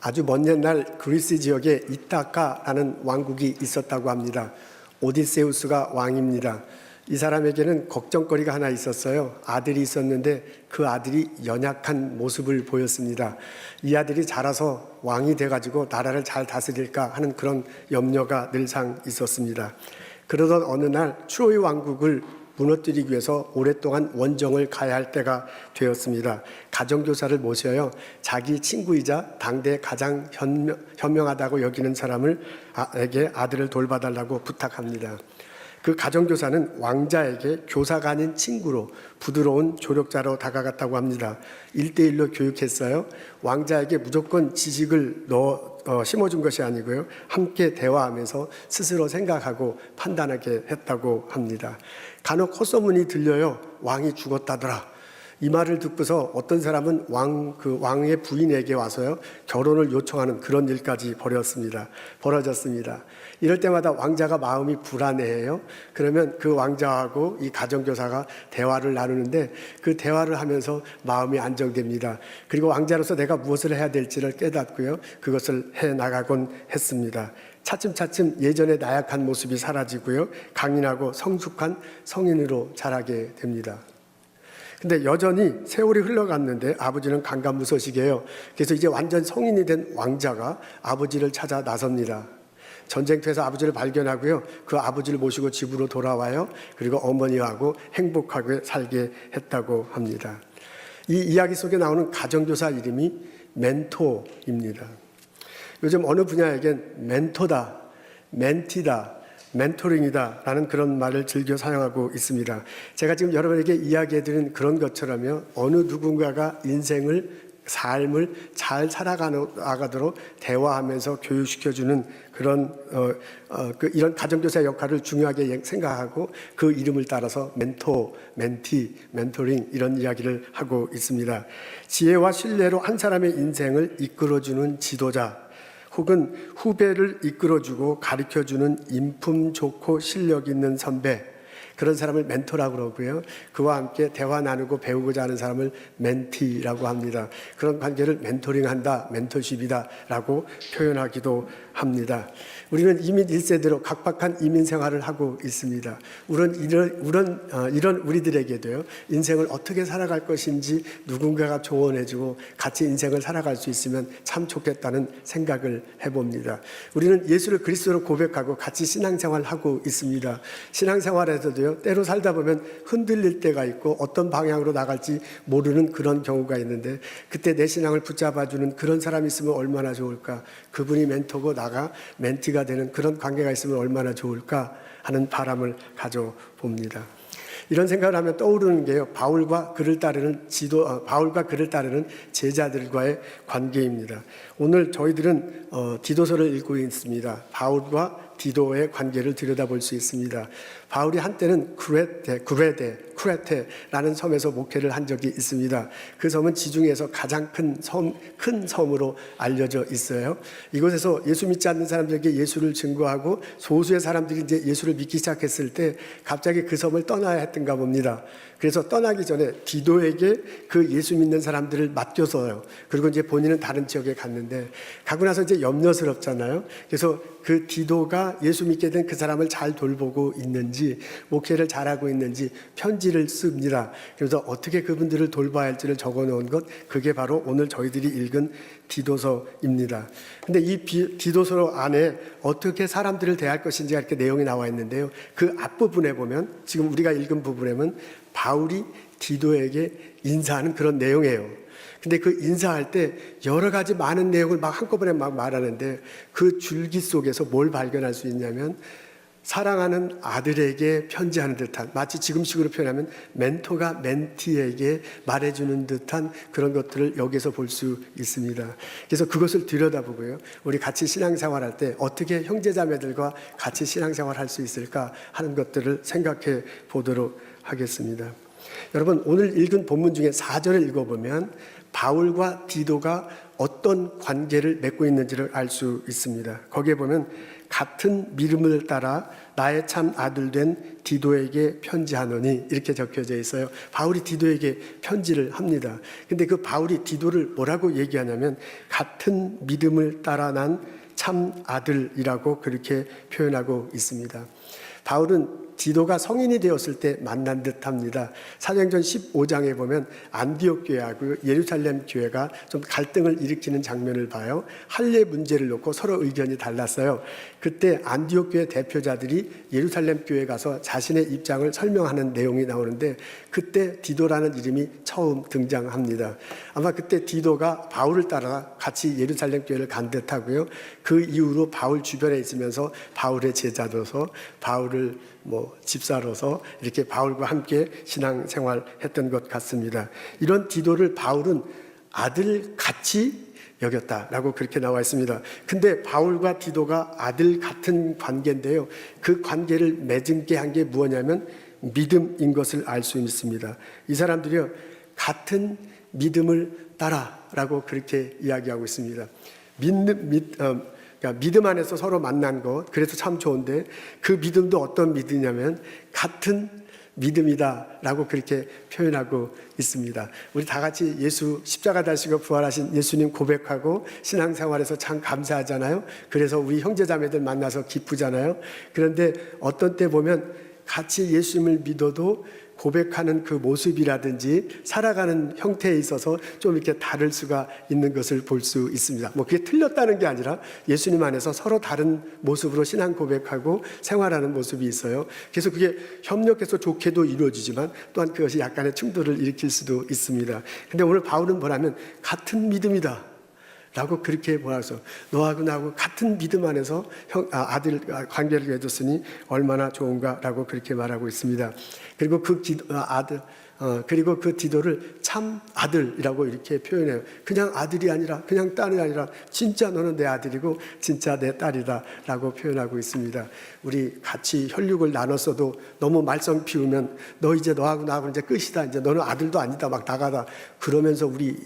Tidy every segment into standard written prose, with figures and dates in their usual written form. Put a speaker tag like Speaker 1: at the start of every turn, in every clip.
Speaker 1: 아주 먼 옛날 그리스 지역에 이타카라는 왕국이 있었다고 합니다. 오디세우스가 왕입니다. 이 사람에게는 걱정거리가 하나 있었어요. 아들이 있었는데 그 아들이 연약한 모습을 보였습니다. 이 아들이 자라서 왕이 돼가지고 나라를 잘 다스릴까 하는 그런 염려가 늘상 있었습니다. 그러던 어느 날 트로이 왕국을 무너뜨리기 위해서 오랫동안 원정을 가야 할 때가 되었습니다. 가정교사를 모셔요. 자기 친구이자 당대 가장 현명하다고 여기는 사람에게 아들을 돌봐달라고 부탁합니다. 그 가정교사는 왕자에게 교사가 아닌 친구로 부드러운 조력자로 다가갔다고 합니다. 1대1로 교육했어요. 왕자에게 무조건 지식을 심어준 것이 아니고요. 함께 대화하면서 스스로 생각하고 판단하게 했다고 합니다. 간혹 헛소문이 들려요. 왕이 죽었다더라. 이 말을 듣고서 어떤 사람은 왕의 부인에게 와서요, 결혼을 요청하는 그런 일까지 벌어졌습니다. 이럴 때마다 왕자가 마음이 불안해해요. 그러면 그 왕자하고 이 가정교사가 대화를 나누는데 그 대화를 하면서 마음이 안정됩니다. 그리고 왕자로서 내가 무엇을 해야 될지를 깨닫고요, 그것을 해나가곤 했습니다. 차츰차츰 예전의 나약한 모습이 사라지고요, 강인하고 성숙한 성인으로 자라게 됩니다. 근데 여전히 세월이 흘러갔는데 아버지는 강간무소식이에요. 그래서 이제 완전 성인이 된 왕자가 아버지를 찾아 나섭니다. 전쟁터에서 아버지를 발견하고요, 그 아버지를 모시고 집으로 돌아와요. 그리고 어머니하고 행복하게 살게 했다고 합니다. 이 이야기 속에 나오는 가정교사 이름이 멘토입니다. 요즘 어느 분야에겐 멘토다, 멘티다, 멘토링이다 라는 그런 말을 즐겨 사용하고 있습니다. 제가 지금 여러분에게 이야기해드린 그런 것처럼요, 어느 누군가가 삶을 잘 살아가도록 대화하면서 교육시켜주는 그런 이런 가정교사 역할을 중요하게 생각하고 그 이름을 따라서 멘토, 멘티, 멘토링 이런 이야기를 하고 있습니다. 지혜와 신뢰로 한 사람의 인생을 이끌어주는 지도자, 혹은 후배를 이끌어주고 가르쳐주는 인품 좋고 실력 있는 선배, 그런 사람을 멘토라고 그러고요, 그와 함께 대화 나누고 배우고자 하는 사람을 멘티라고 합니다. 그런 관계를 멘토링한다, 멘토십이다 라고 표현하기도 합니다. 우리는 이민 1세대로 각박한 이민 생활을 하고 있습니다. 이런 우리들에게도요, 인생을 어떻게 살아갈 것인지 누군가가 조언해주고 같이 인생을 살아갈 수 있으면 참 좋겠다는 생각을 해봅니다. 우리는 예수를 그리스도로 고백하고 같이 신앙생활을 하고 있습니다. 신앙생활에서도요, 때로 살다 보면 흔들릴 때가 있고 어떤 방향으로 나갈지 모르는 그런 경우가 있는데, 그때 내 신앙을 붙잡아주는 그런 사람이 있으면 얼마나 좋을까, 그분이 멘토고 나가 멘티가 되는 그런 관계가 있으면 얼마나 좋을까 하는 바람을 가져봅니다. 이런 생각을 하면 떠오르는 게요, 바울과 그를 따르는 제자들과의 관계입니다. 오늘 저희들은 디도서를 읽고 있습니다. 바울과 디도의 관계를 들여다볼 수 있습니다. 바울이 한때는 쿠레테라는 섬에서 목회를 한 적이 있습니다. 그 섬은 지중해에서 가장 큰 섬으로 알려져 있어요. 이곳에서 예수 믿지 않는 사람들에게 예수를 증거하고 소수의 사람들이 이제 예수를 믿기 시작했을 때 갑자기 그 섬을 떠나야 했던가 봅니다. 그래서 떠나기 전에 디도에게 그 예수 믿는 사람들을 맡겨서요, 그리고 이제 본인은 다른 지역에 갔는데, 가고 나서 이제 염려스럽잖아요. 그래서 그 디도가 예수 믿게 된 그 사람을 잘 돌보고 있는지, 목회를 잘하고 있는지 편지를 씁니다. 그래서 어떻게 그분들을 돌봐야 할지를 적어 놓은 것, 그게 바로 오늘 저희들이 읽은 디도서입니다. 근데 이 디도서 안에 어떻게 사람들을 대할 것인지 이렇게 내용이 나와 있는데요, 그 앞부분에 보면, 지금 우리가 읽은 부분에 보면 바울이 디도에게 인사하는 그런 내용이에요. 근데 그 인사할 때 여러 가지 많은 내용을 막 한꺼번에 막 말하는데, 그 줄기 속에서 뭘 발견할 수 있냐면, 사랑하는 아들에게 편지하는 듯한, 마치 지금식으로 표현하면 멘토가 멘티에게 말해주는 듯한 그런 것들을 여기서 볼 수 있습니다. 그래서 그것을 들여다보고요, 우리 같이 신앙생활할 때 어떻게 형제자매들과 같이 신앙생활할 수 있을까 하는 것들을 생각해 보도록 하겠습니다. 여러분, 오늘 읽은 본문 중에 4절을 읽어보면 바울과 디도가 어떤 관계를 맺고 있는지를 알 수 있습니다. 거기에 보면 같은 믿음을 따라 나의 참 아들 된 디도에게 편지하노니 이렇게 적혀져 있어요. 바울이 디도에게 편지를 합니다. 근데 그 바울이 디도를 뭐라고 얘기하냐면 같은 믿음을 따라 난 참 아들이라고 그렇게 표현하고 있습니다. 바울은 디도가 성인이 되었을 때 만난 듯합니다. 사도행전 15장에 보면 안디옥 교회하고 예루살렘 교회가 좀 갈등을 일으키는 장면을 봐요. 할례 문제를 놓고 서로 의견이 달랐어요. 그때 안디옥 교회 대표자들이 예루살렘 교회에 가서 자신의 입장을 설명하는 내용이 나오는데 그때 디도라는 이름이 처음 등장합니다. 아마 그때 디도가 바울을 따라 같이 예루살렘 교회를 간 듯하고요. 그 이후로 바울 주변에 있으면서 바울의 제자로서 바울을 집사로서 이렇게 바울과 함께 신앙생활했던 것 같습니다. 이런 디도를 바울은 아들 같이 여겼다라고 그렇게 나와 있습니다. 근데 바울과 디도가 아들 같은 관계인데요. 그 관계를 맺게 한 게 무엇냐면 믿음인 것을 알 수 있습니다. 이 사람들이요, 같은 믿음을 따라라고 그렇게 이야기하고 있습니다. 그러니까 믿음 안에서 서로 만난 것, 그래서 참 좋은데 그 믿음도 어떤 믿음이냐면 같은 믿음이다라고 그렇게 표현하고 있습니다. 우리 다 같이 예수 십자가 달시고 부활하신 예수님 고백하고 신앙생활에서 참 감사하잖아요. 그래서 우리 형제자매들 만나서 기쁘잖아요. 그런데 어떤 때 보면 같이 예수님을 믿어도 고백하는 그 모습이라든지 살아가는 형태에 있어서 좀 이렇게 다를 수가 있는 것을 볼 수 있습니다. 그게 틀렸다는 게 아니라 예수님 안에서 서로 다른 모습으로 신앙 고백하고 생활하는 모습이 있어요. 그래서 그게 협력해서 좋게도 이루어지지만 또한 그것이 약간의 충돌을 일으킬 수도 있습니다. 근데 오늘 바울은 뭐라면 같은 믿음이다 라고 그렇게 보아서 너하고 나하고 같은 믿음 안에서 아들 관계를 맺었으니 얼마나 좋은가라고 그렇게 말하고 있습니다. 그리고 그 디도를 참 아들이라고 이렇게 표현해요. 그냥 아들이 아니라 그냥 딸이 아니라 진짜 너는 내 아들이고 진짜 내 딸이다라고 표현하고 있습니다. 우리 같이 혈육을 나눴어도 너무 말썽 피우면 너 이제 너하고 나하고 이제 끝이다. 이제 너는 아들도 아니다. 막 나가다 그러면서 우리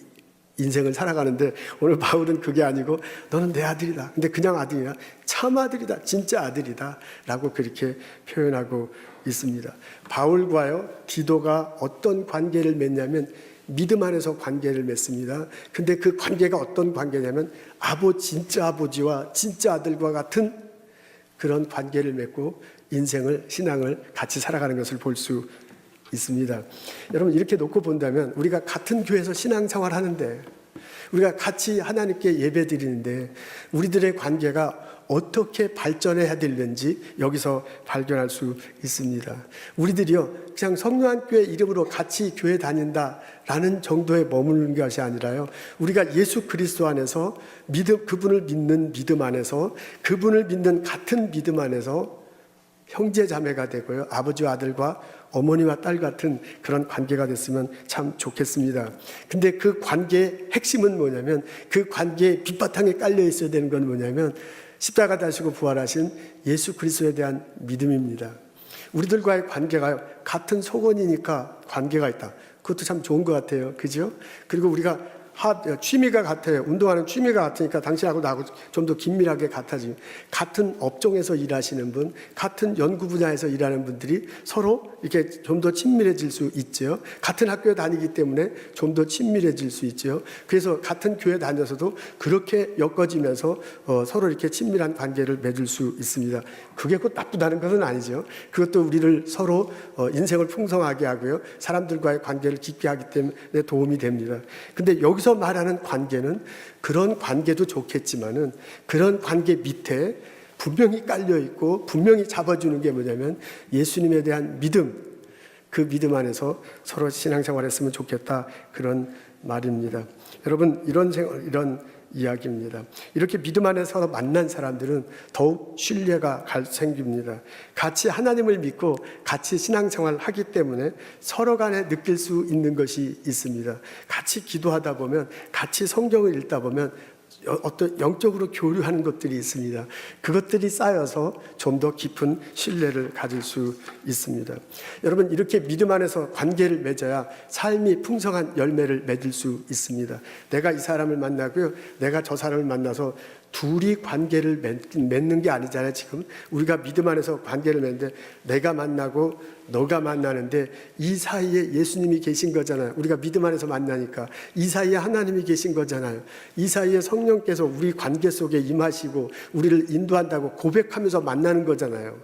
Speaker 1: 인생을 살아가는데 오늘 바울은 그게 아니고 너는 내 아들이다. 근데 그냥 아들이야. 참 아들이다. 진짜 아들이다. 라고 그렇게 표현하고 있습니다. 바울과요 디도가 어떤 관계를 맺냐면 믿음 안에서 관계를 맺습니다. 근데 그 관계가 어떤 관계냐면 진짜 아버지와 진짜 아들과 같은 그런 관계를 맺고 신앙을 같이 살아가는 것을 볼 수 있습니다. 여러분 이렇게 놓고 본다면 우리가 같은 교회에서 신앙생활 하는데 우리가 같이 하나님께 예배 드리는데 우리들의 관계가 어떻게 발전해야 되는지 여기서 발견할 수 있습니다. 우리들이요 그냥 성령교회 이름으로 같이 교회 다닌다라는 정도에 머무는 것이 아니라요 우리가 예수 그리스도 안에서 그분을 믿는 믿음 안에서 그분을 믿는 같은 믿음 안에서 형제 자매가 되고요 아버지와 아들과 어머니와 딸 같은 그런 관계가 됐으면 참 좋겠습니다. 근데 그 관계의 핵심은 뭐냐면 그 관계의 밑바탕에 깔려 있어야 되는 건 뭐냐면 십자가 달시고 부활하신 예수 그리스도에 대한 믿음입니다. 우리들과의 관계가 같은 속원이니까 관계가 있다. 그것도 참 좋은 것 같아요. 그죠? 그리고 우리가 취미가 같아요. 운동하는 취미가 같으니까 당신하고 나하고 좀 더 긴밀하게 같아지고 같은 업종에서 일하시는 분, 같은 연구 분야에서 일하는 분들이 서로 이렇게 좀 더 친밀해질 수 있죠. 같은 학교에 다니기 때문에 좀 더 친밀해질 수 있죠. 그래서 같은 교회 다녀서도 그렇게 엮어지면서 서로 이렇게 친밀한 관계를 맺을 수 있습니다. 그게 꼭 나쁘다는 것은 아니죠. 그것도 우리를 서로 인생을 풍성하게 하고요. 사람들과의 관계를 깊게 하기 때문에 도움이 됩니다. 근데 여기서 말하는 관계는 그런 관계도 좋겠지만은 그런 관계 밑에 분명히 깔려 있고 분명히 잡아주는 게 뭐냐면 예수님에 대한 믿음, 그 믿음 안에서 서로 신앙생활 했으면 좋겠다 그런 말입니다. 여러분 이런 이야기입니다. 이렇게 믿음 안에서 만난 사람들은 더욱 신뢰가 생깁니다. 같이 하나님을 믿고 같이 신앙생활을 하기 때문에 서로 간에 느낄 수 있는 것이 있습니다. 같이 기도하다 보면 같이 성경을 읽다 보면 어떤 영적으로 교류하는 것들이 있습니다. 그것들이 쌓여서 좀 더 깊은 신뢰를 가질 수 있습니다. 여러분 이렇게 믿음 안에서 관계를 맺어야 삶이 풍성한 열매를 맺을 수 있습니다. 내가 이 사람을 만나고요. 내가 저 사람을 만나서 둘이 관계를 맺는 게 아니잖아요. 지금 우리가 믿음 안에서 관계를 맺는데 내가 만나고 너가 만나는데 이 사이에 예수님이 계신 거잖아요. 우리가 믿음 안에서 만나니까 이 사이에 하나님이 계신 거잖아요. 이 사이에 성령께서 우리 관계 속에 임하시고 우리를 인도한다고 고백하면서 만나는 거잖아요.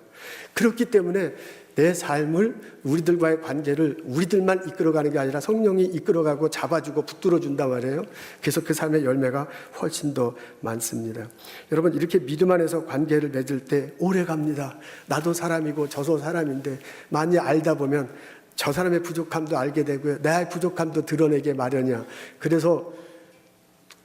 Speaker 1: 그렇기 때문에 내 삶을, 우리들과의 관계를 우리들만 이끌어가는 게 아니라 성령이 이끌어가고 잡아주고 붙들어준단 말이에요. 그래서 그 삶의 열매가 훨씬 더 많습니다. 여러분, 이렇게 믿음 안에서 관계를 맺을 때 오래 갑니다. 나도 사람이고 저도 사람인데 많이 알다 보면 저 사람의 부족함도 알게 되고요, 내 부족함도 드러내게 마련이야. 그래서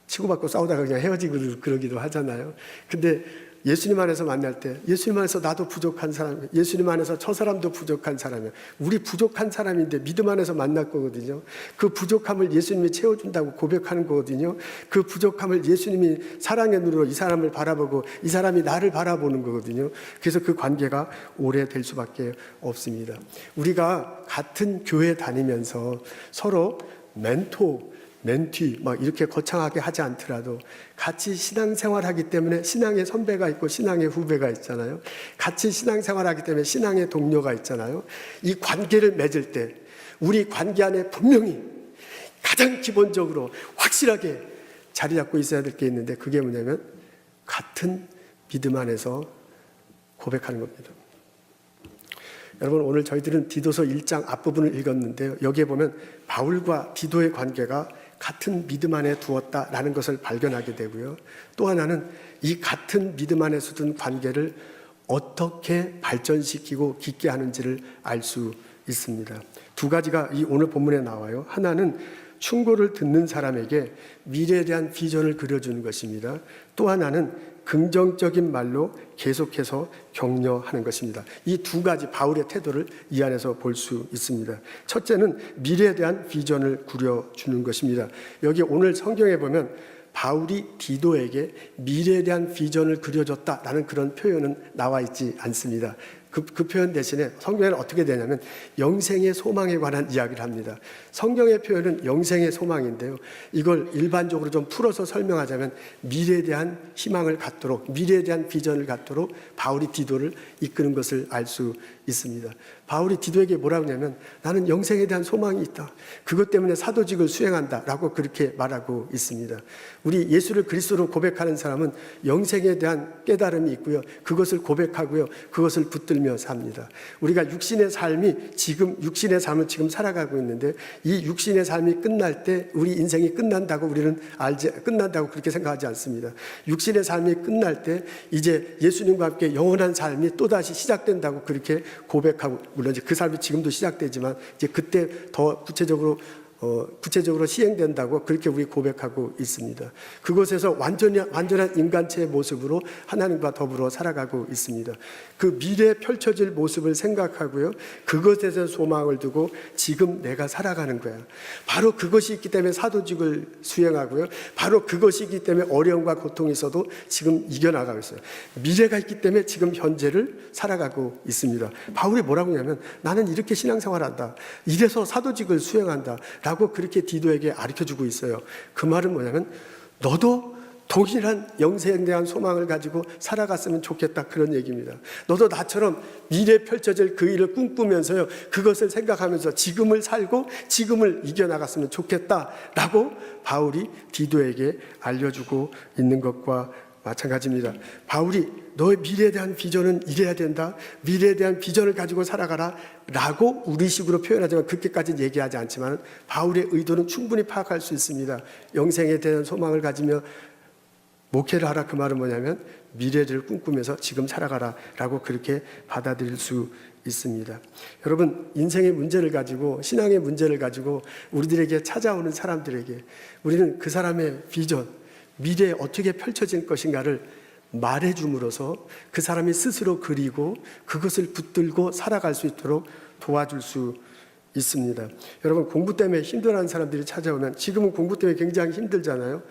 Speaker 1: 치고받고 싸우다가 그냥 헤어지고 그러기도 하잖아요. 근데 예수님 안에서 만날 때 예수님 안에서 나도 부족한 사람이에요. 예수님 안에서 저 사람도 부족한 사람이에요. 우리 부족한 사람인데 믿음 안에서 만날 거거든요. 그 부족함을 예수님이 채워준다고 고백하는 거거든요. 그 부족함을 예수님이 사랑의 눈으로 이 사람을 바라보고 이 사람이 나를 바라보는 거거든요. 그래서 그 관계가 오래될 수밖에 없습니다. 우리가 같은 교회 다니면서 서로 멘티 막 이렇게 거창하게 하지 않더라도 같이 신앙생활하기 때문에 신앙의 선배가 있고 신앙의 후배가 있잖아요. 같이 신앙생활하기 때문에 신앙의 동료가 있잖아요. 이 관계를 맺을 때 우리 관계 안에 분명히 가장 기본적으로 확실하게 자리 잡고 있어야 될 게 있는데, 그게 뭐냐면 같은 믿음 안에서 고백하는 겁니다. 여러분, 오늘 저희들은 디도서 1장 앞부분을 읽었는데요, 여기에 보면 바울과 디도의 관계가 같은 믿음 안에 두었다라는 것을 발견하게 되고요, 또 하나는 이 같은 믿음 안에서 둔 관계를 어떻게 발전시키고 깊게 하는지를 알 수 있습니다. 두 가지가 이 오늘 본문에 나와요. 하나는 충고를 듣는 사람에게 미래에 대한 비전을 그려주는 것입니다. 또 하나는 긍정적인 말로 계속해서 격려하는 것입니다. 이 두 가지 바울의 태도를 이 안에서 볼 수 있습니다. 첫째는 미래에 대한 비전을 그려주는 것입니다. 여기 오늘 성경에 보면 바울이 디도에게 미래에 대한 비전을 그려줬다라는 그런 표현은 나와 있지 않습니다. 그 표현 대신에 성경에는 어떻게 되냐면 영생의 소망에 관한 이야기를 합니다. 성경의 표현은 영생의 소망인데요, 이걸 일반적으로 좀 풀어서 설명하자면 미래에 대한 희망을 갖도록, 미래에 대한 비전을 갖도록 바울이 디도를 이끄는 것을 알 수 있습니다. 바울이 디도에게 뭐라고 하냐면 나는 영생에 대한 소망이 있다, 그것 때문에 사도직을 수행한다 라고 그렇게 말하고 있습니다. 우리 예수를 그리스도로 고백하는 사람은 영생에 대한 깨달음이 있고요, 그것을 고백하고요, 그것을 붙들며 삽니다. 우리가 육신의 삶을 지금 살아가고 있는데 이 육신의 삶이 끝날 때 우리 인생이 끝난다고 우리는 끝난다고 그렇게 생각하지 않습니다. 육신의 삶이 끝날 때 이제 예수님과 함께 영원한 삶이 또다시 시작된다고 그렇게 고백하고, 물론 이제 그 삶이 지금도 시작되지만 이제 그때 더 구체적으로 시행된다고 그렇게 우리 고백하고 있습니다. 그곳에서 완전한 인간체의 모습으로 하나님과 더불어 살아가고 있습니다. 그 미래에 펼쳐질 모습을 생각하고요, 그것에서 소망을 두고 지금 내가 살아가는 거야. 바로 그것이 있기 때문에 사도직을 수행하고요, 바로 그것이 있기 때문에 어려움과 고통이 있어도 지금 이겨나가고 있어요. 미래가 있기 때문에 지금 현재를 살아가고 있습니다. 바울이 뭐라고 하냐면 나는 이렇게 신앙생활한다, 이래서 사도직을 수행한다 라고 그렇게 디도에게 가르쳐주고 있어요. 그 말은 뭐냐면 너도 동일한 영생에 대한 소망을 가지고 살아갔으면 좋겠다, 그런 얘기입니다. 너도 나처럼 미래에 펼쳐질 그 일을 꿈꾸면서요, 그것을 생각하면서 지금을 살고 지금을 이겨나갔으면 좋겠다라고 바울이 디도에게 알려주고 있는 것과 마찬가지입니다. 바울이 너의 미래에 대한 비전은 이래야 된다, 미래에 대한 비전을 가지고 살아가라 라고 우리식으로 표현하지만 그렇게까지는 얘기하지 않지만 바울의 의도는 충분히 파악할 수 있습니다. 영생에 대한 소망을 가지며 목회를 하라, 그 말은 뭐냐면 미래를 꿈꾸면서 지금 살아가라 라고 그렇게 받아들일 수 있습니다. 여러분, 인생의 문제를 가지고, 신앙의 문제를 가지고 우리들에게 찾아오는 사람들에게 우리는 그 사람의 비전, 미래에 어떻게 펼쳐질 것인가를 말해줌으로써 그 사람이 스스로 그리고 그것을 붙들고 살아갈 수 있도록 도와줄 수 있습니다. 여러분, 공부 때문에 힘들어하는 사람들이 찾아오면, 지금은 공부 때문에 굉장히 힘들잖아요.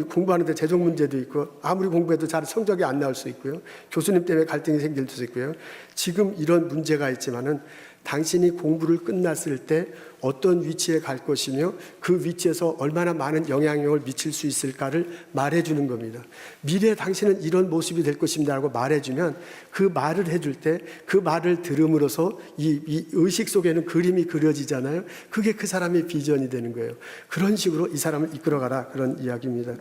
Speaker 1: 공부하는데 재정 문제도 있고, 아무리 공부해도 잘 성적이 안 나올 수 있고요, 교수님 때문에 갈등이 생길 수 있고요. 지금 이런 문제가 있지만은 당신이 공부를 끝났을 때 어떤 위치에 갈 것이며 그 위치에서 얼마나 많은 영향력을 미칠 수 있을까를 말해주는 겁니다. 미래에 당신은 이런 모습이 될 것입니다 라고 말해주면 그 말을 해줄 때 그 말을 들음으로써 이 의식 속에는 그림이 그려지잖아요. 그게 그 사람의 비전이 되는 거예요. 그런 식으로 이 사람을 이끌어가라, 그런 이야기입니다.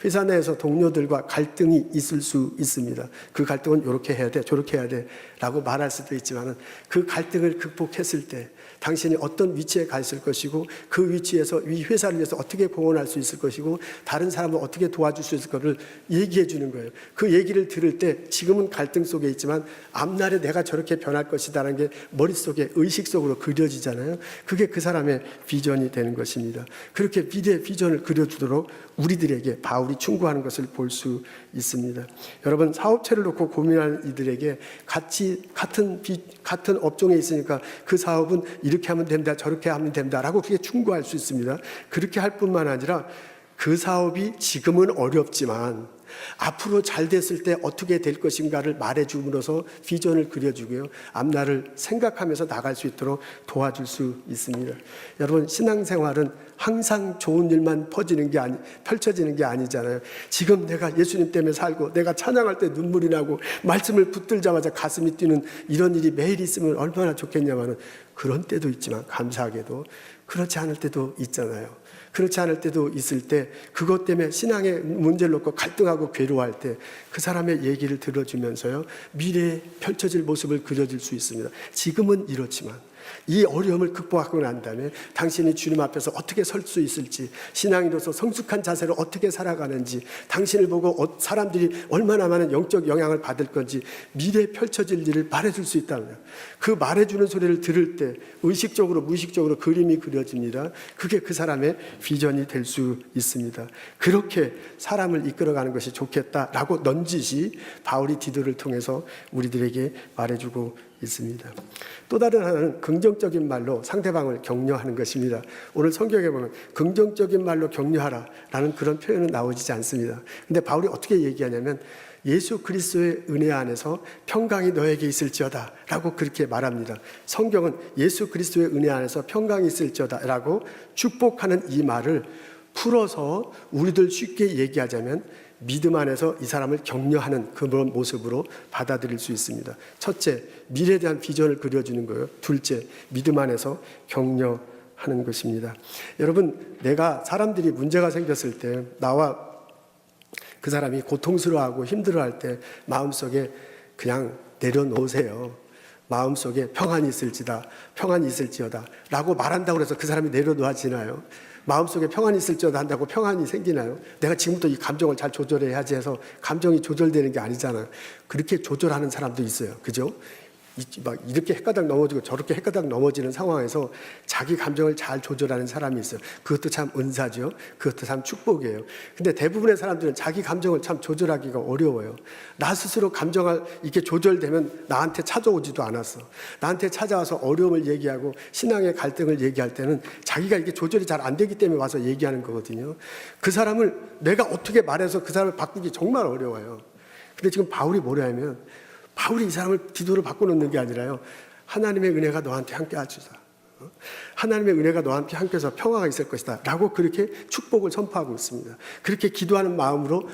Speaker 1: 회사 내에서 동료들과 갈등이 있을 수 있습니다. 그 갈등은 이렇게 해야 돼, 저렇게 해야 돼 라고 말할 수도 있지만 그 갈등을 극복했을 때 당신이 어떤 위치에 가 있을 것이고 그 위치에서 이 회사를 위해서 어떻게 공헌할 수 있을 것이고 다른 사람을 어떻게 도와줄 수 있을 것을 얘기해 주는 거예요. 그 얘기를 들을 때 지금은 갈등 속에 있지만 앞날에 내가 저렇게 변할 것이다라는 게 머릿속에 의식 속으로 그려지잖아요. 그게 그 사람의 비전이 되는 것입니다. 그렇게 미래의 비전을 그려주도록 우리들에게 바울이 충고하는 것을 볼 수 있습니다. 여러분, 사업체를 놓고 고민하는 이들에게 같은 업종에 있으니까 그 사업은 이렇게 하면 됩니다, 저렇게 하면 됩니다 라고 그게 충고할 수 있습니다. 그렇게 할 뿐만 아니라 그 사업이 지금은 어렵지만 앞으로 잘 됐을 때 어떻게 될 것인가를 말해줌으로써 비전을 그려주고요, 앞날을 생각하면서 나갈 수 있도록 도와줄 수 있습니다. 여러분, 신앙생활은 항상 좋은 일만 펼쳐지는 게 아니잖아요. 지금 내가 예수님 때문에 살고 내가 찬양할 때 눈물이 나고 말씀을 붙들자마자 가슴이 뛰는 이런 일이 매일 있으면 얼마나 좋겠냐마는, 그런 때도 있지만 감사하게도 그렇지 않을 때도 있잖아요. 그렇지 않을 때도 있을 때 그것 때문에 신앙의 문제를 놓고 갈등하고 괴로워할 때 그 사람의 얘기를 들어주면서요, 미래에 펼쳐질 모습을 그려줄 수 있습니다. 지금은 이렇지만 이 어려움을 극복하고 난 다음에 당신이 주님 앞에서 어떻게 설 수 있을지, 신앙인으로서 성숙한 자세로 어떻게 살아가는지, 당신을 보고 사람들이 얼마나 많은 영적 영향을 받을 건지 미래에 펼쳐질 일을 말해줄 수 있다는 거예요. 그 말해주는 소리를 들을 때 의식적으로 무의식적으로 그림이 그려집니다. 그게 그 사람의 비전이 될 수 있습니다. 그렇게 사람을 이끌어가는 것이 좋겠다라고 넌지시 바울이 디도를 통해서 우리들에게 말해주고 있습니다. 또 다른 하나는 긍정적인 말로 상대방을 격려하는 것입니다. 오늘 성경에 보면 긍정적인 말로 격려하라 라는 그런 표현은 나오지 않습니다. 근데 바울이 어떻게 얘기하냐면 예수 그리스도의 은혜 안에서 평강이 너에게 있을지어다 라고 그렇게 말합니다. 성경은 예수 그리스도의 은혜 안에서 평강이 있을지어다 라고 축복하는 이 말을 풀어서 우리들 쉽게 얘기하자면 믿음 안에서 이 사람을 격려하는 그런 모습으로 받아들일 수 있습니다. 첫째, 미래에 대한 비전을 그려주는 거예요. 둘째, 믿음 안에서 격려하는 것입니다. 여러분, 내가 사람들이 문제가 생겼을 때 나와 그 사람이 고통스러워하고 힘들어할 때 마음속에 그냥 내려놓으세요. 마음속에 평안이 있을지어다 라고 말한다고 해서 그 사람이 내려놓아지나요? 마음속에 평안이 있을지어다 한다고 평안이 생기나요? 내가 지금부터 이 감정을 잘 조절해야지 해서 감정이 조절되는 게 아니잖아요. 그렇게 조절하는 사람도 있어요. 그죠? 막 이렇게 헷가닥 넘어지고 저렇게 헷가닥 넘어지는 상황에서 자기 감정을 잘 조절하는 사람이 있어요. 그것도 참 은사죠. 그것도 참 축복이에요. 근데 대부분의 사람들은 자기 감정을 참 조절하기가 어려워요. 나 스스로 감정을 이렇게 조절되면 나한테 찾아오지도 않았어. 나한테 찾아와서 어려움을 얘기하고 신앙의 갈등을 얘기할 때는 자기가 이게 조절이 잘 안 되기 때문에 와서 얘기하는 거거든요. 그 사람을 내가 어떻게 말해서 그 사람을 바꾸기 정말 어려워요. 근데 지금 바울이 뭐라 하면, 바울이 이 사람을 디도를 바꿔놓는 게 아니라요, 하나님의 은혜가 너한테 함께 하시다. 하나님의 은혜가 너한테 함께해서 평화가 있을 것이다 라고 그렇게 축복을 선포하고 있습니다. 그렇게 기도하는 마음으로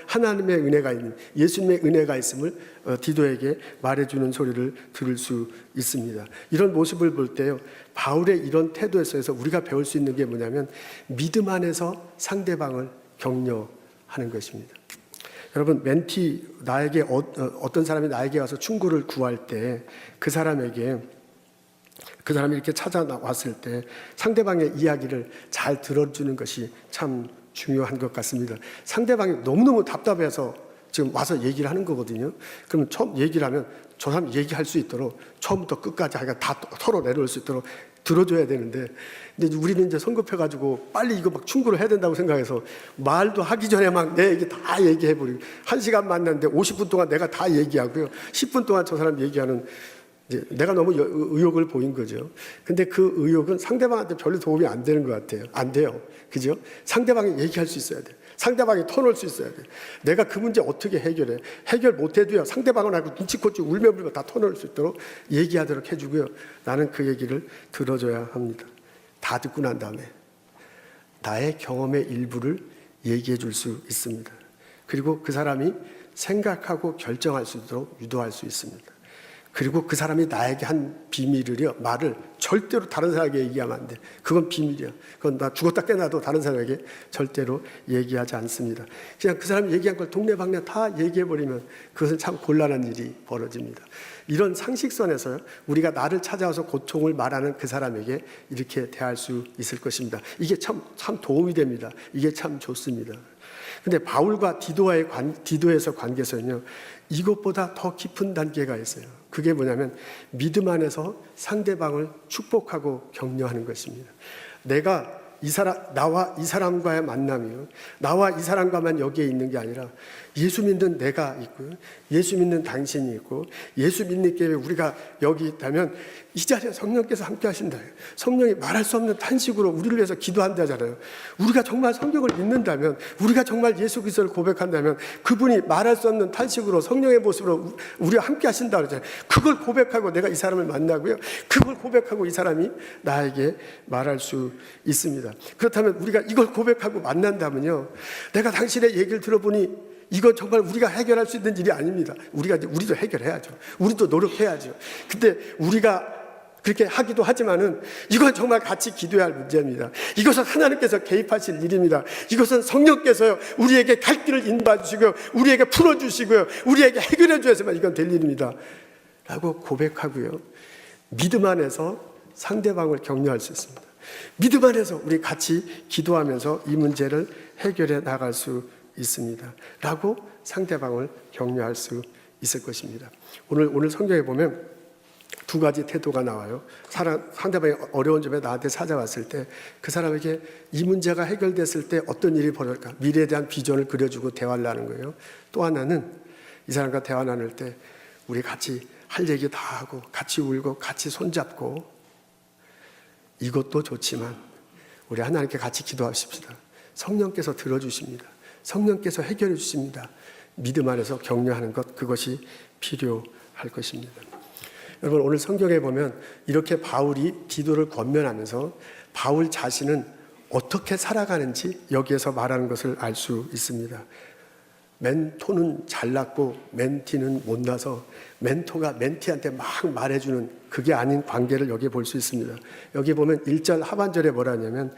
Speaker 1: 하나님의 은혜가 있는, 예수님의 은혜가 있음을 디도에게 말해주는 소리를 들을 수 있습니다. 이런 모습을 볼 때요, 바울의 이런 태도에서 우리가 배울 수 있는 게 뭐냐면 믿음 안에서 상대방을 격려하는 것입니다. 여러분, 나에게 어떤 사람이 나에게 와서 충고를 구할 때 그 사람이 이렇게 찾아왔을 때 상대방의 이야기를 잘 들어주는 것이 참 중요한 것 같습니다. 상대방이 너무너무 답답해서 지금 와서 얘기를 하는 거거든요. 그러면 처음 얘기를 하면 저 사람이 얘기할 수 있도록 처음부터 끝까지 다 털어내놓을 수 있도록 들어줘야 되는데, 근데 우리는 이제 성급해가지고 빨리 이거 막 충고를 해야 된다고 생각해서 말도 하기 전에 막 내 얘기 다 얘기해버리고 1시간 만났는데 50분 동안 내가 다 얘기하고요, 10분 동안 저 사람 얘기하는 이제 내가 너무 의욕을 보인 거죠. 근데 그 의욕은 상대방한테 별로 도움이 안 되는 것 같아요. 안 돼요. 그죠? 상대방이 얘기할 수 있어야 돼. 상대방이 터놓을 수 있어야 돼. 내가 그 문제 어떻게 해결해? 해결 못해도요, 상대방은 알고 눈치껏 울며불며 다 터놓을 수 있도록 얘기하도록 해주고요. 나는 그 얘기를 들어줘야 합니다. 다 듣고 난 다음에 나의 경험의 일부를 얘기해 줄 수 있습니다. 그리고 그 사람이 생각하고 결정할 수 있도록 유도할 수 있습니다. 그리고 그 사람이 나에게 한 비밀을요, 말을 절대로 다른 사람에게 얘기하면 안 돼. 그건 비밀이야. 그건 나 죽었다 깨나도 다른 사람에게 절대로 얘기하지 않습니다. 그냥 그 사람이 얘기한 걸 동네방네 다 얘기해버리면 그것은 참 곤란한 일이 벌어집니다. 이런 상식선에서 우리가 나를 찾아와서 고통을 말하는 그 사람에게 이렇게 대할 수 있을 것입니다. 이게 참 도움이 됩니다. 이게 참 좋습니다. 근데 바울과 디도에서 관계에서는요, 이것보다 더 깊은 단계가 있어요. 그게 뭐냐면 믿음 안에서 상대방을 축복하고 격려하는 것입니다. 나와 이 사람과의 만남이요, 나와 이 사람과만 여기에 있는 게 아니라 예수 믿는 내가 있고요, 예수 믿는 당신이 있고, 예수 믿는 게 우리가 여기 있다면 이 자리에 성령께서 함께 하신다. 성령이 말할 수 없는 탄식으로 우리를 위해서 기도한다잖아요. 우리가 정말 성경을 믿는다면, 우리가 정말 예수 그리스도를 고백한다면 그분이 말할 수 없는 탄식으로 성령의 모습으로 우리와 함께 하신다 그러잖아요. 그걸 고백하고 내가 이 사람을 만나고요, 그걸 고백하고 이 사람이 나에게 말할 수 있습니다. 그렇다면 우리가 이걸 고백하고 만난다면요, 내가 당신의 얘기를 들어보니 이건 정말 우리가 해결할 수 있는 일이 아닙니다. 우리도 해결해야죠. 우리도 노력해야죠. 근데 우리가 그렇게 하기도 하지만은 이건 정말 같이 기도해야 할 문제입니다. 이것은 하나님께서 개입하실 일입니다. 이것은 성령께서요, 우리에게 갈 길을 인도해 주시고요, 우리에게 풀어주시고요, 우리에게 해결해 주셔야만 이건 될 일입니다. 라고 고백하고요, 믿음 안에서 상대방을 격려할 수 있습니다. 믿음 안에서 우리 같이 기도하면서 이 문제를 해결해 나갈 수 있습니다. 라고 상대방을 격려할 수 있을 것입니다. 오늘 성경에 보면 두 가지 태도가 나와요. 상대방이 어려운 점에 나한테 찾아왔을 때 그 사람에게 이 문제가 해결됐을 때 어떤 일이 벌어질까, 미래에 대한 비전을 그려주고 대화를 하는 거예요. 또 하나는 이 사람과 대화 나눌 때 우리 같이 할 얘기 다 하고 같이 울고 같이 손잡고, 이것도 좋지만 우리 하나님께 같이 기도하십시다. 성령께서 들어주십니다. 성령께서 해결해 주십니다. 믿음 안에서 격려하는 것, 그것이 필요할 것입니다. 여러분, 오늘 성경에 보면 이렇게 바울이 디도를 권면하면서 바울 자신은 어떻게 살아가는지 여기에서 말하는 것을 알 수 있습니다. 멘토는 잘났고 멘티는 못나서 멘토가 멘티한테 막 말해주는 그게 아닌 관계를 여기에 볼 수 있습니다. 여기 보면 1절 하반절에 뭐라 하냐면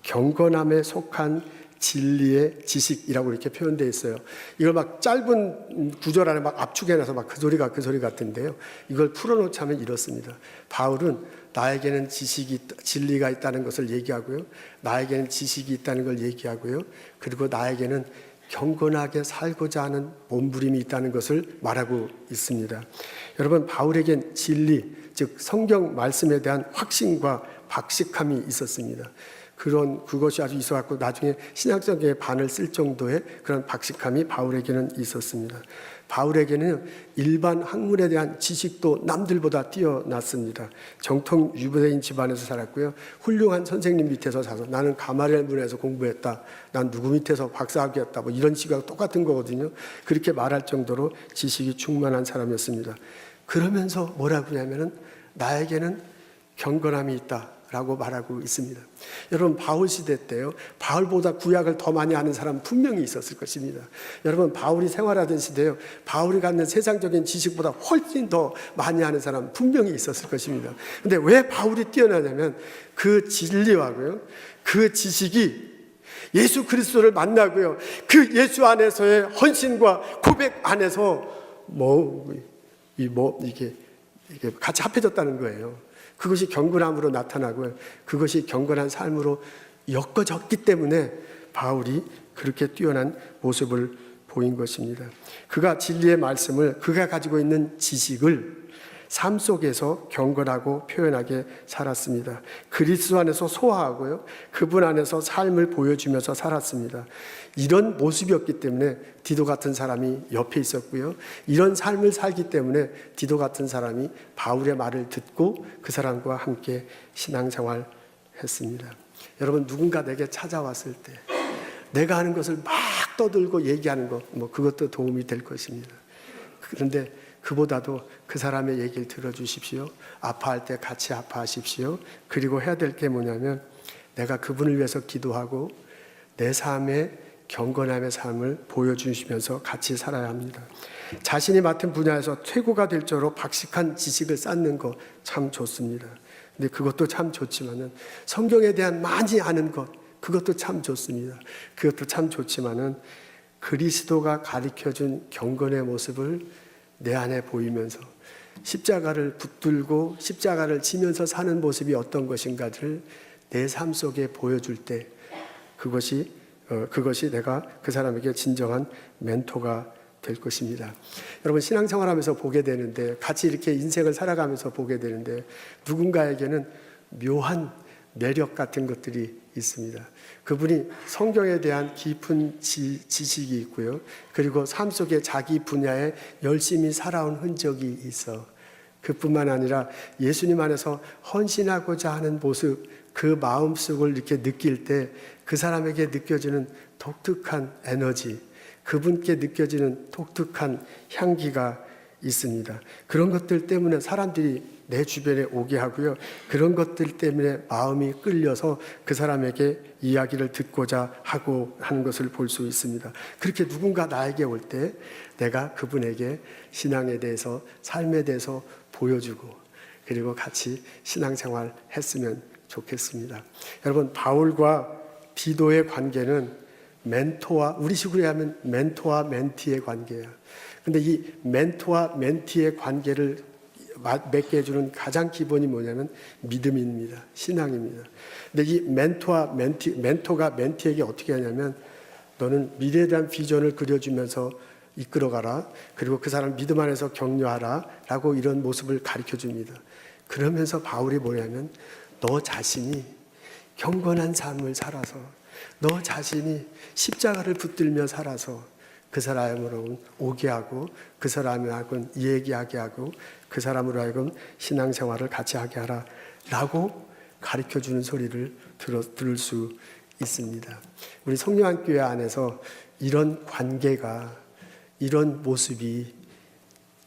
Speaker 1: 경건함에 속한 진리의 지식이라고 이렇게 표현되어 있어요. 이걸 막 짧은 구절 안에 막 압축해놔서 막 그 소리 같은데요. 이걸 풀어놓자면 이렇습니다. 바울은 나에게는 진리가 있다는 것을 얘기하고요, 나에게는 지식이 있다는 걸 얘기하고요, 그리고 나에게는 경건하게 살고자 하는 몸부림이 있다는 것을 말하고 있습니다. 여러분, 바울에겐 진리, 즉 성경 말씀에 대한 확신과 박식함이 있었습니다. 그것이 아주 있어갖고 나중에 신약성경의 반을 쓸 정도의 그런 박식함이 바울에게는 있었습니다. 바울에게는 일반 학문에 대한 지식도 남들보다 뛰어났습니다. 정통 유대인 집안에서 살았고요, 훌륭한 선생님 밑에서 살아서 나는 가마리엘 문에서 공부했다, 난 누구 밑에서 박사학위했다, 뭐 이런 식하고 똑같은 거거든요. 그렇게 말할 정도로 지식이 충만한 사람이었습니다. 그러면서 뭐라고 하냐면은 나에게는 경건함이 있다 라고 말하고 있습니다. 여러분, 바울 시대 때요, 바울보다 구약을 더 많이 아는 사람 분명히 있었을 것입니다. 여러분, 바울이 생활하던 시대요, 바울이 갖는 세상적인 지식보다 훨씬 더 많이 아는 사람 분명히 있었을 것입니다. 근데 왜 바울이 뛰어나냐면 그 진리하고요, 그 지식이 예수 그리스도를 만나고요, 그 예수 안에서의 헌신과 고백 안에서 이게 같이 합해졌다는 거예요. 그것이 경건함으로 나타나고요, 그것이 경건한 삶으로 엮어졌기 때문에 바울이 그렇게 뛰어난 모습을 보인 것입니다. 그가 진리의 말씀을, 그가 가지고 있는 지식을 삶 속에서 경건하고 표현하게 살았습니다. 그리스도 안에서 소화하고요, 그분 안에서 삶을 보여주면서 살았습니다. 이런 모습이었기 때문에 디도 같은 사람이 옆에 있었고요, 이런 삶을 살기 때문에 디도 같은 사람이 바울의 말을 듣고 그 사람과 함께 신앙생활 했습니다. 여러분, 누군가 내게 찾아왔을 때 내가 하는 것을 막 떠들고 얘기하는 것, 그것도 도움이 될 것입니다. 그런데 그보다도 그 사람의 얘기를 들어주십시오. 아파할 때 같이 아파하십시오. 그리고 해야 될 게 뭐냐면, 내가 그분을 위해서 기도하고 내 삶의 경건함의 삶을 보여주시면서 같이 살아야 합니다. 자신이 맡은 분야에서 최고가 될 정도로 박식한 지식을 쌓는 거 참 좋습니다. 근데 그것도 참 좋지만은, 성경에 대한 많이 아는 것, 그것도 참 좋습니다. 그것도 참 좋지만은, 그리스도가 가르쳐준 경건의 모습을 내 안에 보이면서 십자가를 붙들고 십자가를 지면서 사는 모습이 어떤 것인가를 내 삶 속에 보여줄 때, 그것이 내가 그 사람에게 진정한 멘토가 될 것입니다. 여러분, 신앙생활하면서 보게 되는데, 같이 이렇게 인생을 살아가면서 보게 되는데, 누군가에게는 묘한 매력 같은 것들이 있습니다. 그분이 성경에 대한 깊은 지식이 있고요, 그리고 삶 속에 자기 분야에 열심히 살아온 흔적이 있어. 그뿐만 아니라 예수님 안에서 헌신하고자 하는 모습, 그 마음속을 이렇게 느낄 때 그 사람에게 느껴지는 독특한 에너지, 그분께 느껴지는 독특한 향기가 있습니다. 그런 것들 때문에 사람들이 내 주변에 오게 하고요, 그런 것들 때문에 마음이 끌려서 그 사람에게 이야기를 듣고자 하고 하는 것을 볼 수 있습니다. 그렇게 누군가 나에게 올 때 내가 그분에게 신앙에 대해서, 삶에 대해서 보여주고, 그리고 같이 신앙생활 했으면 좋겠습니다. 여러분, 바울과 디도의 관계는 멘토와, 우리식으로 하면 멘토와 멘티의 관계예요. 근데 이 멘토와 멘티의 관계를 맺게 해주는 가장 기본이 뭐냐면 믿음입니다. 신앙입니다. 근데 이 멘토가 멘티에게 어떻게 하냐면, 너는 미래에 대한 비전을 그려주면서 이끌어가라, 그리고 그 사람 믿음 안에서 격려하라 라고 이런 모습을 가르쳐 줍니다. 그러면서 바울이 뭐냐면, 너 자신이 경건한 삶을 살아서, 너 자신이 십자가를 붙들며 살아서 그 사람으로 오게 하고, 그 사람하고 얘기하게 하고, 그 사람으로 하여금 신앙생활을 같이 하게 하라 라고 가르쳐주는 소리를 들을 수 있습니다. 우리 성령교회 안에서 이런 관계가, 이런 모습이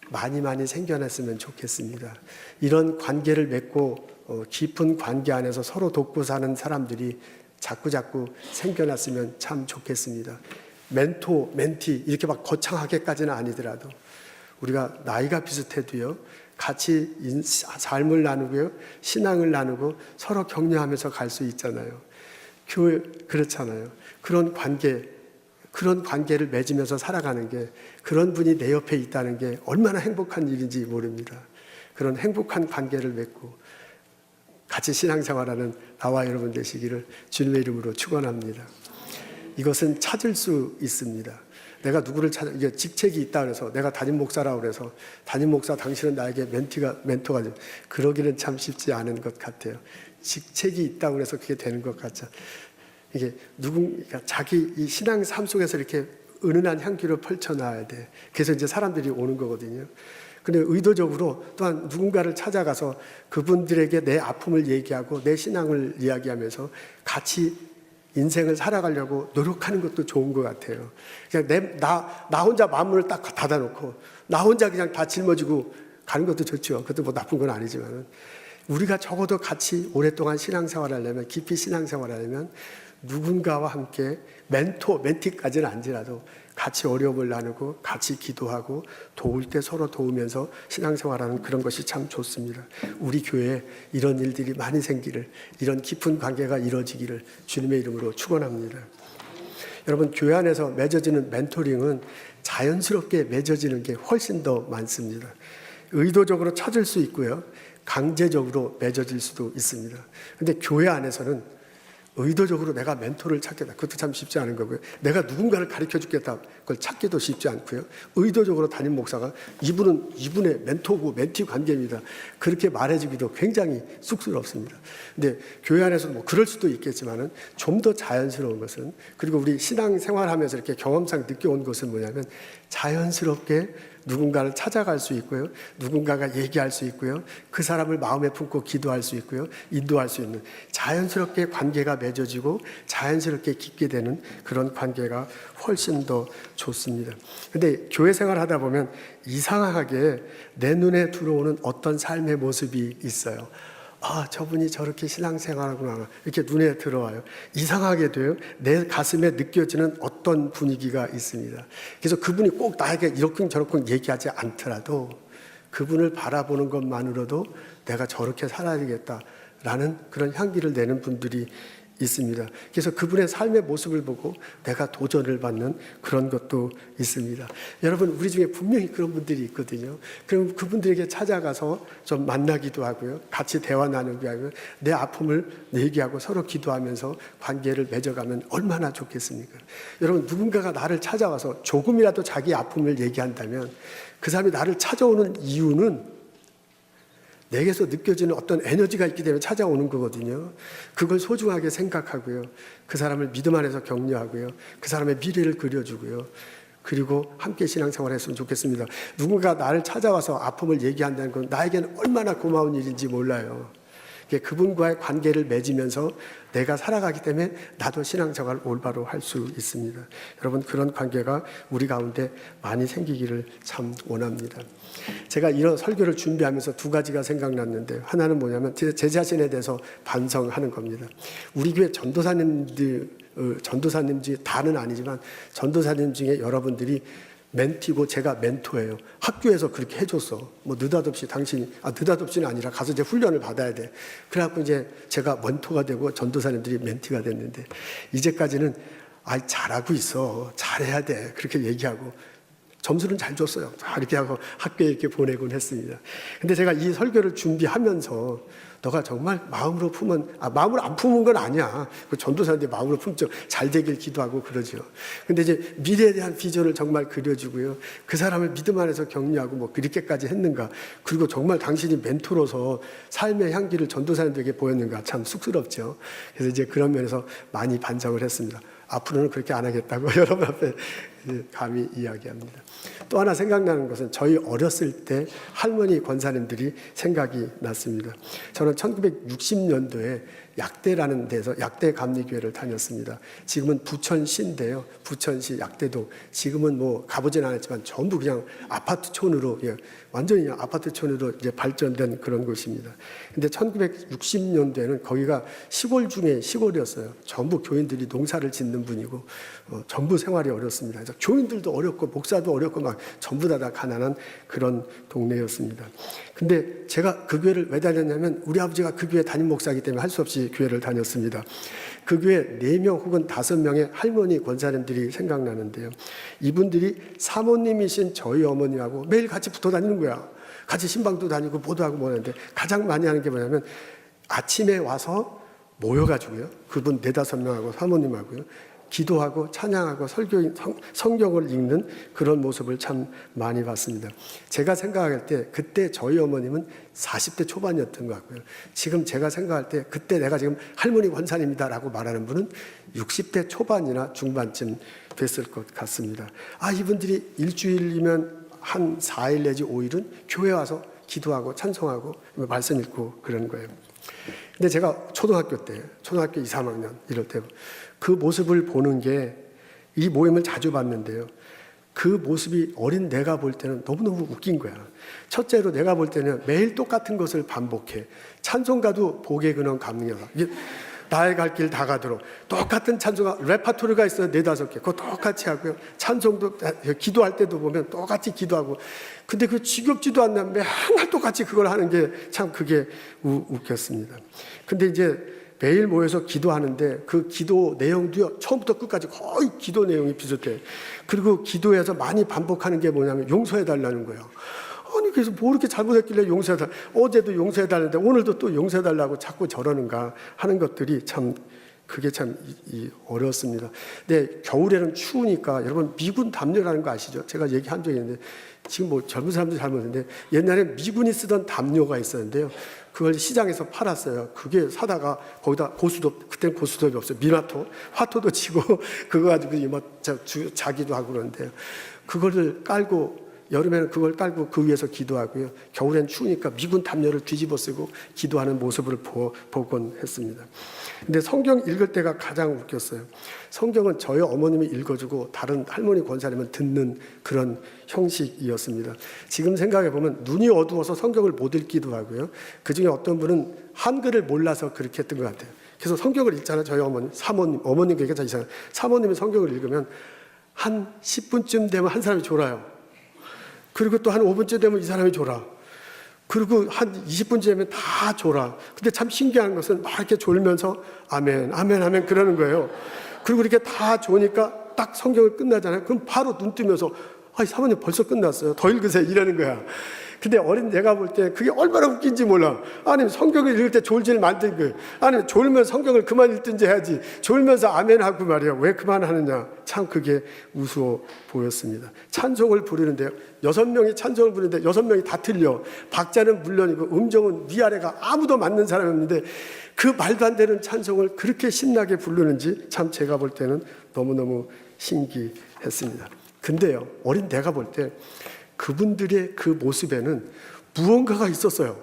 Speaker 1: 많이 생겨났으면 좋겠습니다. 이런 관계를 맺고 깊은 관계 안에서 서로 돕고 사는 사람들이 자꾸 생겨났으면 참 좋겠습니다. 멘토, 멘티 이렇게 막 거창하게까지는 아니더라도 우리가 나이가 비슷해도요, 같이 삶을 나누고요, 신앙을 나누고 서로 격려하면서 갈 수 있잖아요. 교회 그렇잖아요. 그런 관계를 맺으면서 살아가는 게, 그런 분이 내 옆에 있다는 게 얼마나 행복한 일인지 모릅니다. 그런 행복한 관계를 맺고 같이 신앙생활하는 나와 여러분 되시기를 주님의 이름으로 축원합니다. 이것은 찾을 수 있습니다. 내가 누구를 이게 직책이 있다 그래서, 내가 담임 목사라고 그래서 담임 목사 당신은 나에게 멘토가 좀, 그러기는 참 쉽지 않은 것 같아요. 직책이 있다고 그래서 그게 되는 것 같죠. 이게 그러니까 자기 이 신앙 삶 속에서 이렇게 은은한 향기를 펼쳐놔야 돼. 그래서 이제 사람들이 오는 거거든요. 근데 의도적으로 또한 누군가를 찾아가서 그분들에게 내 아픔을 얘기하고 내 신앙을 이야기하면서 같이 인생을 살아가려고 노력하는 것도 좋은 것 같아요. 그냥 나 혼자 마음을 딱 닫아놓고 나 혼자 그냥 다 짊어지고 가는 것도 좋죠. 그것도 뭐 나쁜 건 아니지만, 우리가 적어도 같이 오랫동안 신앙생활을 하려면, 깊이 신앙생활을 하려면 누군가와 함께 멘티까지는 아니라도 같이 어려움을 나누고 같이 기도하고 도울 때 서로 도우면서 신앙생활하는 그런 것이 참 좋습니다. 우리 교회에 이런 일들이 많이 생기를, 이런 깊은 관계가 이루어지기를 주님의 이름으로 축원합니다. 여러분, 교회 안에서 맺어지는 멘토링은 자연스럽게 맺어지는 게 훨씬 더 많습니다. 의도적으로 찾을 수 있고요, 강제적으로 맺어질 수도 있습니다. 그런데 교회 안에서는 의도적으로 내가 멘토를 찾겠다. 그것도 참 쉽지 않은 거고요. 내가 누군가를 가르쳐 주겠다. 그걸 찾기도 쉽지 않고요. 의도적으로 담임 목사가 이분은 이분의 멘토고 멘티 관계입니다. 그렇게 말해주기도 굉장히 쑥스럽습니다. 근데 교회 안에서 뭐 그럴 수도 있겠지만은 좀 더 자연스러운 것은, 그리고 우리 신앙 생활하면서 이렇게 경험상 느껴온 것은 뭐냐면, 자연스럽게 누군가를 찾아갈 수 있고요. 누군가가 얘기할 수 있고요. 그 사람을 마음에 품고 기도할 수 있고요. 인도할 수 있는, 자연스럽게 관계가 맺어지고 자연스럽게 깊게 되는 그런 관계가 훨씬 더 좋습니다. 근데 교회 생활 하다 보면 이상하게 내 눈에 들어오는 어떤 삶의 모습이 있어요. 아, 저분이 저렇게 신앙생활하구나, 이렇게 눈에 들어와요. 이상하게 돼요. 내 가슴에 느껴지는 어떤 분위기가 있습니다. 그래서 그분이 꼭 나에게 이렇게 저렇게 얘기하지 않더라도 그분을 바라보는 것만으로도 내가 저렇게 살아야겠다라는 그런 향기를 내는 분들이 있습니다. 그래서 그분의 삶의 모습을 보고 내가 도전을 받는 그런 것도 있습니다. 여러분, 우리 중에 분명히 그런 분들이 있거든요. 그럼 그분들에게 찾아가서 좀 만나기도 하고요. 같이 대화 나누기도 하고요. 내 아픔을 얘기하고 서로 기도하면서 관계를 맺어가면 얼마나 좋겠습니까? 여러분, 누군가가 나를 찾아와서 조금이라도 자기 아픔을 얘기한다면 그 사람이 나를 찾아오는 이유는 내게서 느껴지는 어떤 에너지가 있기 때문에 찾아오는 거거든요. 그걸 소중하게 생각하고요. 그 사람을 믿음 안에서 격려하고요. 그 사람의 미래를 그려주고요. 그리고 함께 신앙생활을 했으면 좋겠습니다. 누군가 나를 찾아와서 아픔을 얘기한다는 건 나에게는 얼마나 고마운 일인지 몰라요. 그분과의 관계를 맺으면서 내가 살아가기 때문에 나도 신앙생활을 올바로 할 수 있습니다. 여러분, 그런 관계가 우리 가운데 많이 생기기를 참 원합니다. 제가 이런 설교를 준비하면서 두 가지가 생각났는데, 하나는 뭐냐면 제 자신에 대해서 반성하는 겁니다. 우리 교회 전도사님들, 전도사님 중에 다는 아니지만 전도사님 중에 여러분들이 멘티고 제가 멘토예요. 학교에서 그렇게 해줬어. 뭐 느닷없이 당신이, 느닷없이는 아니라 가서 이제 훈련을 받아야 돼. 그래갖고 이제 제가 멘토가 되고 전도사님들이 멘티가 됐는데, 이제까지는 잘하고 있어, 잘해야 돼, 그렇게 얘기하고 점수는 잘 줬어요. 이렇게 하고 학교에 이렇게 보내곤 했습니다. 근데 제가 이 설교를 준비하면서 너가 정말 마음으로 품은, 마음으로 안 품은 건 아니야. 그 전도사인데 마음으로 품죠. 잘 되길 기도하고 그러죠. 근데 이제 미래에 대한 비전을 정말 그려주고요. 그 사람을 믿음 안에서 격려하고 뭐 그렇게까지 했는가. 그리고 정말 당신이 멘토로서 삶의 향기를 전도사님들에게 보였는가. 참 쑥스럽죠. 그래서 이제 그런 면에서 많이 반성을 했습니다. 앞으로는 그렇게 안 하겠다고 여러분 앞에 감히 이야기합니다. 또 하나 생각나는 것은 저희 어렸을 때 할머니 권사님들이 생각이 났습니다. 저는 1960년도에 약대라는 데서 약대 감리교회를 다녔습니다. 지금은 부천시인데요. 부천시 약대동. 지금은 뭐 가보진 않았지만 전부 그냥 아파트촌으로, 완전히 그냥 아파트촌으로 이제 발전된 그런 곳입니다. 근데 1960년도에는 거기가 시골 중에 시골이었어요. 전부 교인들이 농사를 짓는 분이고, 전부 생활이 어렵습니다. 그래서 교인들도 어렵고 목사도 어렵고 막 전부 다 가난한 그런 동네였습니다. 근데 제가 그 교회를 왜 다녔냐면 우리 아버지가 그 교회 담임 목사이기 때문에 할 수 없이 교회를 다녔습니다. 그 교회 4명 혹은 5명의 할머니 권사님들이 생각나는데요. 이분들이 사모님이신 저희 어머니하고 매일 같이 붙어 다니는 거야. 같이 신방도 다니고 뭐도 하고 뭐 하는데, 가장 많이 하는 게 뭐냐면 아침에 와서 모여가지고요. 그분 4-5명하고 사모님하고요. 기도하고 찬양하고 성경을 읽는 그런 모습을 참 많이 봤습니다. 제가 생각할 때 그때 저희 어머님은 40대 초반이었던 것 같고요. 지금 제가 생각할 때 그때 내가 지금 할머니 권사님이다라고 말하는 분은 60대 초반이나 중반쯤 됐을 것 같습니다. 이분들이 일주일이면 한 4일 내지 5일은 교회 와서 기도하고 찬송하고 말씀 읽고 그런 거예요. 근데 제가 초등학교 2, 3학년 이럴 때 그 모습을 보는 게, 이 모임을 자주 봤는데요. 그 모습이 어린 내가 볼 때는 너무너무 웃긴 거야. 첫째로 내가 볼 때는 매일 똑같은 것을 반복해. 찬송가도 복의 근원 감리하라. 나의 갈 길 다 가도록 똑같은 찬송가, 레파토리가 있어요. 4-5개. 그거 똑같이 하고요. 찬송도, 기도할 때도 보면 똑같이 기도하고. 근데 그 지겹지도 않나 맨날 똑같이 그걸 하는 게 참 그게 웃겼습니다. 근데 이제 매일 모여서 기도하는데 그 기도 내용도요, 처음부터 끝까지 거의 기도 내용이 비슷해. 그리고 기도에서 많이 반복하는 게 뭐냐면 용서해달라는 거예요. 그래서 뭐 이렇게 잘못했길래 어제도 용서해달라는데 오늘도 또 용서해달라고 자꾸 저러는가 하는 것들이 참 그게 참 어려웠습니다. 근데 겨울에는 추우니까 여러분 미군 담요라는 거 아시죠? 제가 얘기한 적이 있는데 지금 뭐 젊은 사람들 잘 모르는데 옛날에 미군이 쓰던 담요가 있었는데요. 그걸 시장에서 팔았어요. 그게 사다가 거기다 그때는 고수톱이 없어요. 미나토, 화토도 치고 그거 가지고 자기도 하고 그러는데요. 그거를 깔고 여름에는 그걸 깔고 그 위에서 기도하고요. 겨울엔 추우니까 미군 담요를 뒤집어 쓰고 기도하는 모습을 보곤 했습니다. 근데 성경 읽을 때가 가장 웃겼어요. 성경은 저희 어머님이 읽어주고 다른 할머니 권사님은 듣는 그런 형식이었습니다. 지금 생각해 보면 눈이 어두워서 성경을 못 읽기도 하고요. 그중에 어떤 분은 한글을 몰라서 그렇게 했던 것 같아요. 그래서 성경을 읽잖아요. 저희 어머님 얘기가 잘 이상해요. 사모님이 성경을 읽으면 한 10분쯤 되면 한 사람이 졸아요. 그리고 또 한 5분쯤 되면 이 사람이 졸아. 그리고 한 20분쯤 되면 다 졸아. 근데 참 신기한 것은 막 이렇게 졸면서 아멘, 아멘, 아멘 그러는 거예요. 그리고 이렇게 다 좋으니까 딱 성경을 끝나잖아요. 그럼 바로 눈 뜨면서 사모님 벌써 끝났어요. 더 읽으세요. 이러는 거야. 근데 어린 내가 볼 때 그게 얼마나 웃긴지 몰라. 아니 성경을 읽을 때 졸지를 만든 거예요. 아니 졸면 성경을 그만 읽든지 해야지. 졸면서 아멘 하고 말이야. 왜 그만하느냐. 참 그게 우스워 보였습니다. 찬송을 부르는데요. 6명이 찬송을 부르는데 6명이 다 틀려. 박자는 물론이고 음정은 위아래가 아무도 맞는 사람이 없는데 그 말도 안 되는 찬송을 그렇게 신나게 부르는지 참 제가 볼 때는 너무너무 신기했습니다. 근데요. 어린 내가 볼 때 그분들의 그 모습에는 무언가가 있었어요.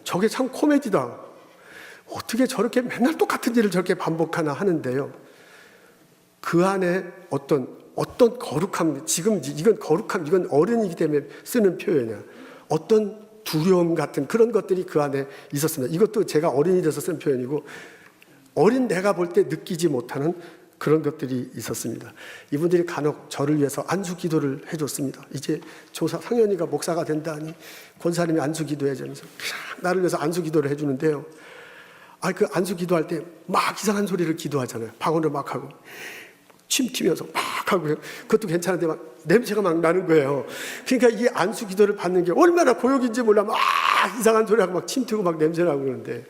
Speaker 1: 저게 참 코미디다. 어떻게 저렇게 맨날 똑같은 일을 저렇게 반복하나 하는데요. 그 안에 어떤 거룩함, 지금 이건 거룩함, 이건 어른이기 때문에 쓰는 표현이야. 어떤 두려움 같은 그런 것들이 그 안에 있었습니다. 이것도 제가 어린이 돼서 쓴 표현이고 어린 내가 볼 때 느끼지 못하는 그런 것들이 있었습니다. 이분들이 간혹 저를 위해서 안수 기도를 해줬습니다. 이제 상현이가 목사가 된다니 권사님이 안수 기도해주면서 나를 위해서 안수 기도를 해주는데요. 그 안수 기도할 때 막 이상한 소리를 기도하잖아요. 방언을 막 하고 침 튀면서 막 하고요. 그것도 괜찮은데 막 냄새가 막 나는 거예요. 그러니까 이 안수 기도를 받는 게 얼마나 고역인지 몰라 막 이상한 소리하고 막 침 튀고 막 냄새 나고 그러는데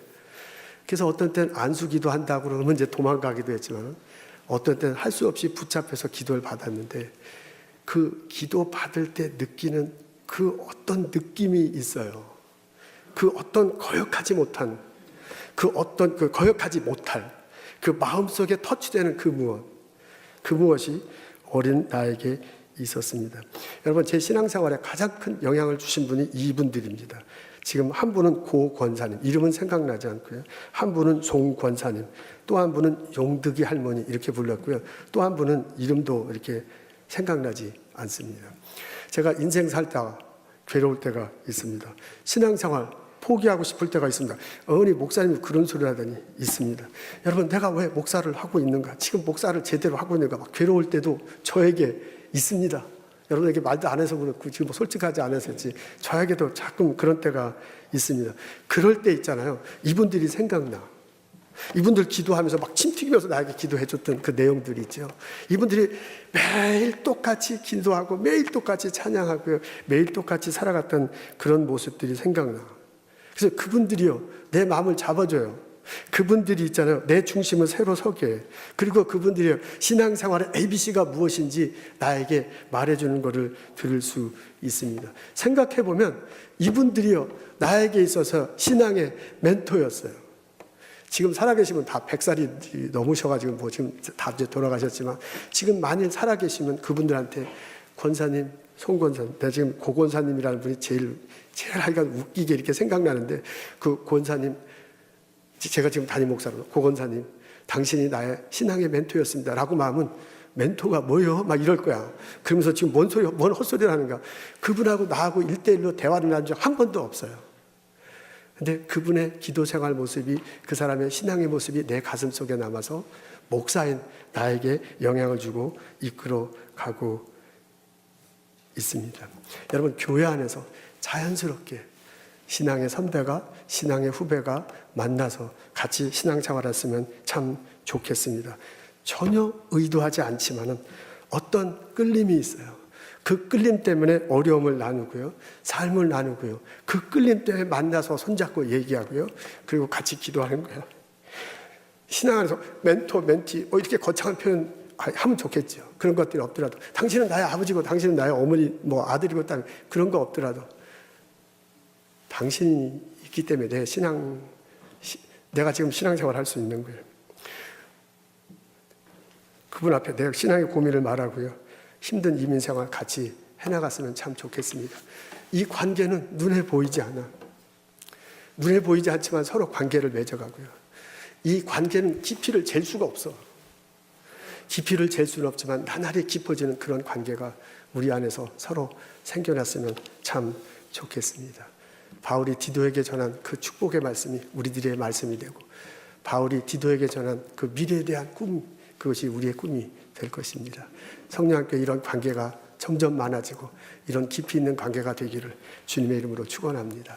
Speaker 1: 그래서 어떤 때는 안수 기도한다고 그러면 이제 도망가기도 했지만 어떤 때는 할 수 없이 붙잡혀서 기도를 받았는데 그 기도 받을 때 느끼는 그 어떤 느낌이 있어요. 그 어떤 거역하지 못한 거역하지 못할 그 마음속에 터치되는 그 무엇이 어린 나에게 있었습니다. 여러분 제 신앙생활에 가장 큰 영향을 주신 분이 이분들입니다. 지금 한 분은 고 권사님, 이름은 생각나지 않고요. 한 분은 송 권사님, 또 한 분은 용득이 할머니 이렇게 불렀고요. 또 한 분은 이름도 이렇게 생각나지 않습니다. 제가 인생 살다가 괴로울 때가 있습니다. 신앙생활 포기하고 싶을 때가 있습니다. 어머니 목사님이 그런 소리를 하더니 있습니다. 여러분 내가 왜 목사를 하고 있는가? 지금 목사를 제대로 하고 있는가? 막 괴로울 때도 저에게 있습니다. 여러분에게 말도 안 해서 그렇고 지금 뭐 솔직하지 않아서지 저에게도 가끔 그런 때가 있습니다. 그럴 때 있잖아요. 이분들이 생각나. 이분들 기도하면서 막 침 튀기면서 나에게 기도해줬던 그 내용들이 있죠. 이분들이 매일 똑같이 기도하고 매일 똑같이 찬양하고 매일 똑같이 살아갔던 그런 모습들이 생각나. 그래서 그분들이요 내 마음을 잡아줘요. 그분들이 있잖아요. 내 중심을 새로 서게 해. 그리고 그분들이 신앙생활의 ABC가 무엇인지 나에게 말해주는 것을 들을 수 있습니다. 생각해보면 이분들이요 나에게 있어서 신앙의 멘토였어요. 지금 살아계시면 다 100살이 넘으셔가지고 지금 다 이제 돌아가셨지만 지금 만일 살아계시면 그분들한테 권사님, 송 권사님, 내가 지금 고 권사님이라는 분이 제일 하여간 웃기게 이렇게 생각나는데 그 권사님 제가 지금 담임 목사로 고 권사님 당신이 나의 신앙의 멘토였습니다 라고 마음은 멘토가 뭐요? 막 이럴 거야. 그러면서 지금 뭔 헛소리를 하는가. 그분하고 나하고 1대1로 대화를 나눈 적 한 번도 없어요. 근데 그분의 기도 생활 모습이 그 사람의 신앙의 모습이 내 가슴 속에 남아서 목사인 나에게 영향을 주고 이끌어 가고 있습니다. 여러분 교회 안에서 자연스럽게 신앙의 선배가 신앙의 후배가 만나서 같이 신앙생활을 했으면 참 좋겠습니다. 전혀 의도하지 않지만은 어떤 끌림이 있어요. 그 끌림 때문에 어려움을 나누고요. 삶을 나누고요. 그 끌림 때문에 만나서 손잡고 얘기하고요. 그리고 같이 기도하는 거예요. 신앙 안에서 멘토, 멘티 이렇게 거창한 표현 하면 좋겠죠. 그런 것들이 없더라도 당신은 나의 아버지고 당신은 나의 어머니 뭐 아들이고 딸 그런 거 없더라도 당신이 있기 때문에 내가 지금 신앙생활 할 수 있는 거예요. 그분 앞에 내가 신앙의 고민을 말하고요. 힘든 이민생활 같이 해나갔으면 참 좋겠습니다. 이 관계는 눈에 보이지 않아. 눈에 보이지 않지만 서로 관계를 맺어가고요. 이 관계는 깊이를 잴 수가 없어. 깊이를 잴 수는 없지만 나날이 깊어지는 그런 관계가 우리 안에서 서로 생겨났으면 참 좋겠습니다. 바울이 디도에게 전한 그 축복의 말씀이 우리들의 말씀이 되고 바울이 디도에게 전한 그 미래에 대한 꿈, 그것이 우리의 꿈이 될 것입니다. 성령님께 이런 관계가 점점 많아지고 이런 깊이 있는 관계가 되기를 주님의 이름으로 축원합니다.